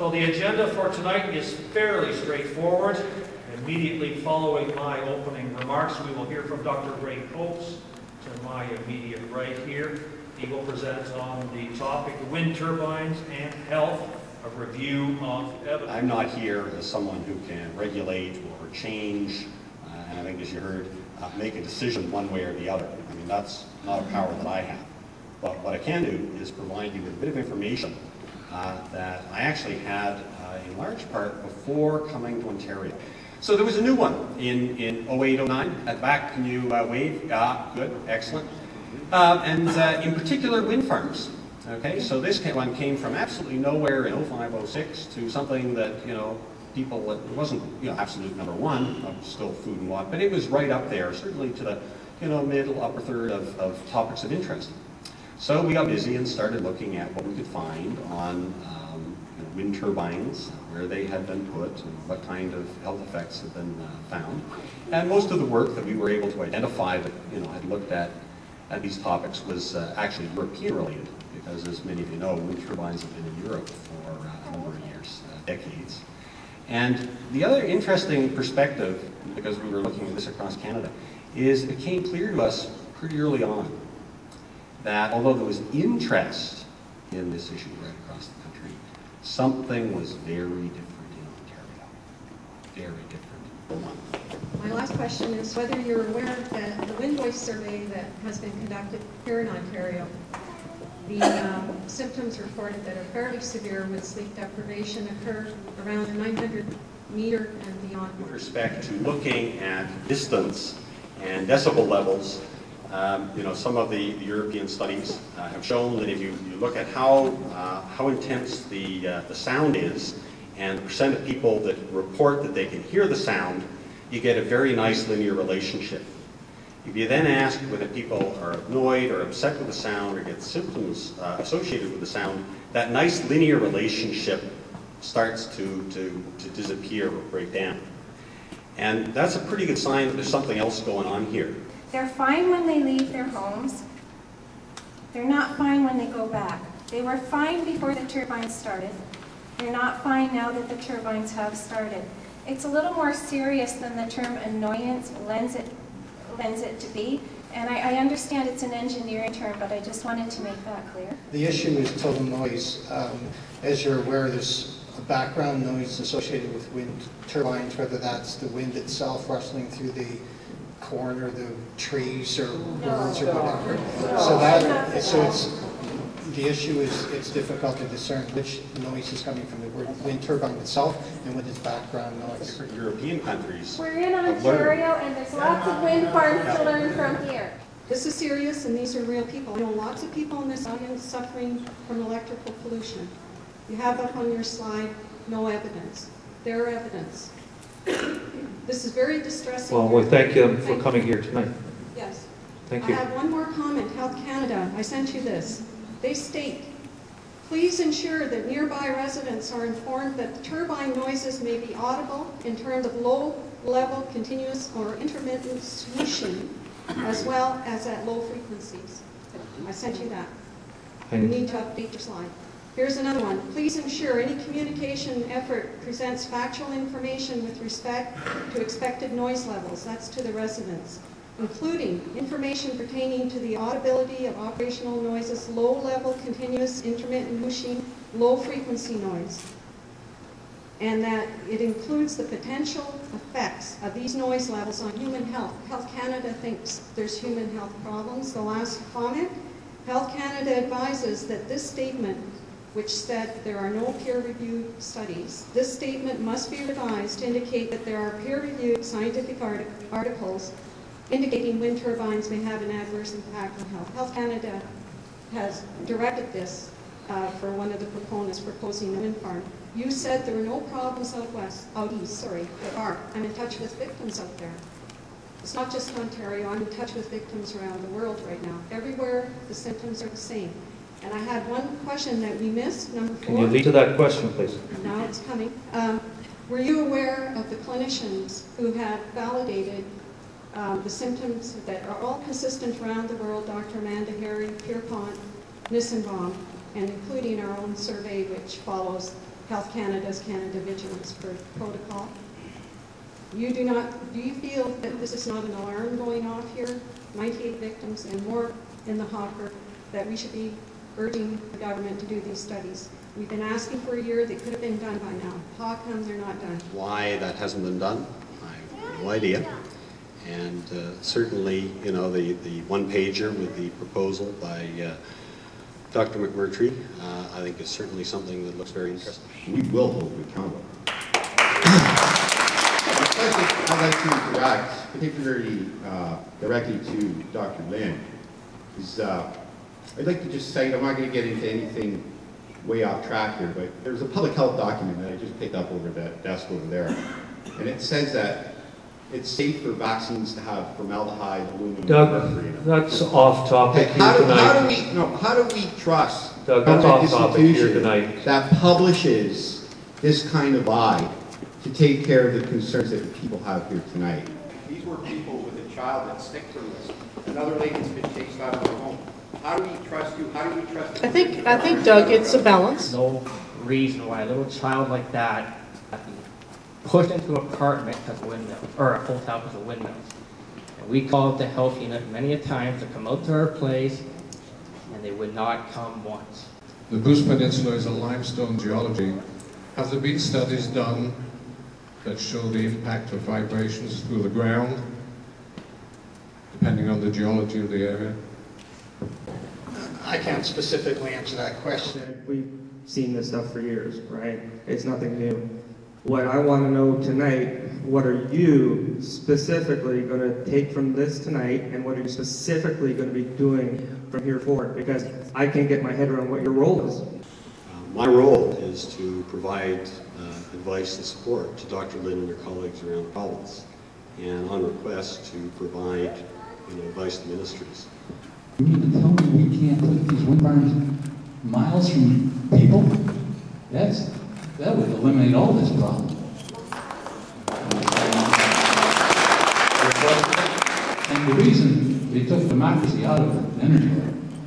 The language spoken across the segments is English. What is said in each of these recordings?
So the agenda for tonight is fairly straightforward. Immediately following my opening remarks, we will hear from Dr. Ray Coates to my immediate right here. He will present on the topic wind turbines and health, a review of evidence. I'm not here as someone who can regulate or change, and I think as you heard, make a decision one way or the other. I mean, that's not a power that I have. But what I can do is provide you with a bit of information that I actually had in large part before coming to Ontario. So there was a new one in 08-09. At the back, can you wave? Good, excellent. And in particular, wind farms. Okay, so this one came from absolutely nowhere in 05-06 to something that, people, it wasn't, absolute number one of still food and water, but it was right up there, certainly to the, middle, upper third of topics of interest. So we got busy and started looking at what we could find on wind turbines, where they had been put, and what kind of health effects had been found. And most of the work that we were able to identify that, had looked at these topics was actually European related, because as many of you know, wind turbines have been in Europe for a number of years, decades. And the other interesting perspective, because we were looking at this across Canada, is it came clear to us pretty early on that although there was interest in this issue right across the country, something was very different in Ontario. Very different. My last question is whether you're aware that the wind voice survey that has been conducted here in Ontario, the symptoms reported that are fairly severe with sleep deprivation occur around the 900 meter and beyond. With respect to looking at distance and decibel levels, some of the European studies have shown that if you look at how intense the sound is and the percent of people that report that they can hear the sound, you get a very nice linear relationship. If you then ask whether people are annoyed or upset with the sound or get symptoms associated with the sound, that nice linear relationship starts to disappear or break down. And that's a pretty good sign that there's something else going on here. They're fine when they leave their homes. They're not fine when they go back. They were fine before the turbines started. They're not fine now that the turbines have started. It's a little more serious than the term annoyance lends it to be. And I understand it's an engineering term, but I just wanted to make that clear. The issue is total noise. As you're aware, there's a background noise associated with wind turbines, whether that's the wind itself rustling through the corn or the trees or birds or whatever. The issue is it's difficult to discern which noise is coming from the wind turbine itself and what is background noise. Different European countries. We're in Ontario and there's lots of wind farms to learn from here. This is serious and these are real people. I know lots of people in this audience suffering from electrical pollution. You have up on your slide, no evidence. Their evidence. This is very distressing. Well, we thank you for coming here tonight. Yes. Thank you. I have one more comment. Health Canada, I sent you this. They state, please ensure that nearby residents are informed that the turbine noises may be audible in terms of low-level, continuous, or intermittent swooshing, as well as at low frequencies. I sent you that. You need to update your slide. Here's another one. Please ensure any communication effort presents factual information with respect to expected noise levels. That's to the residents, including information pertaining to the audibility of operational noises, low-level, continuous, intermittent whooshing, low-frequency noise, and that it includes the potential effects of these noise levels on human health. Health Canada thinks there's human health problems. The last comment, Health Canada advises that this statement, which said there are no peer-reviewed studies, this statement must be revised to indicate that there are peer-reviewed scientific articles indicating wind turbines may have an adverse impact on health. Health Canada has directed this for one of the proponents proposing a wind farm. You said there were no problems out east, sorry, there are. I'm in touch with victims out there. It's not just Ontario, I'm in touch with victims around the world right now. Everywhere the symptoms are the same. And I had one question that we missed, number 4. Can you lead to that question, please? Now it's coming. Were you aware of the clinicians who had validated the symptoms that are all consistent around the world, Dr. Amanda Harry, Pierpont, Nissenbaum, and including our own survey which follows Health Canada's Canada Vigilance Protocol. Do you feel that this is not an alarm going off here? 98 victims and more in the hopper, that we should be urging the government to do these studies. We've been asking for a year, they could have been done by now. How come they're not done? Why that hasn't been done, I have no idea. And certainly, you know, the one-pager with the proposal by Dr. McMurtry, I think is certainly something that looks very interesting. We will hold you accountable. I'd like to interact, particularly directly to Dr. Lynn. I'd like to just say, I'm not going to get into anything way off track here, but there's a public health document that I just picked up over that desk over there. And it says that it's safe for vaccines to have formaldehyde, aluminum, Doug, and mercury in them. that's off topic Okay, here how do tonight. we trust Doug, that's government off topic here institution tonight. that publishes this kind of lie to take care of the concerns that the people have here tonight? These were people with a child that's sick from this. Another lady's been chased out of her home. How do we trust you? How do we trust? I think, Doug, it's a balance. No reason why a little child like that had to be pushed into an apartment because of windmills, or a hotel because of windmills. And we called the health unit many a times to come out to our place, and they would not come once. The Bruce Peninsula is a limestone geology. Have there been studies done that show the impact of vibrations through the ground, depending on the geology of the area? I can't specifically answer that question. We've seen this stuff for years, right? It's nothing new. What I want to know tonight, what are you specifically going to take from this tonight, and what are you specifically going to be doing from here forward? Because I can't get my head around what your role is. My role is to provide advice and support to Dr. Lynn and her colleagues around the province, and on request to provide advice to ministries. You mean to tell me we can't put these wind farms miles from people? That would eliminate all this problem. And the reason they took democracy out of energy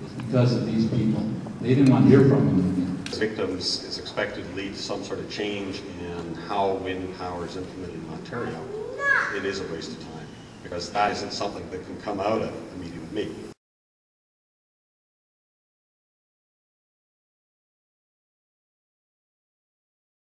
is because of these people. They didn't want to hear from them again. Victims is expected to lead to some sort of change in how wind power is implemented in Ontario. It is a waste of time, because that isn't something that can come out of a meeting with me.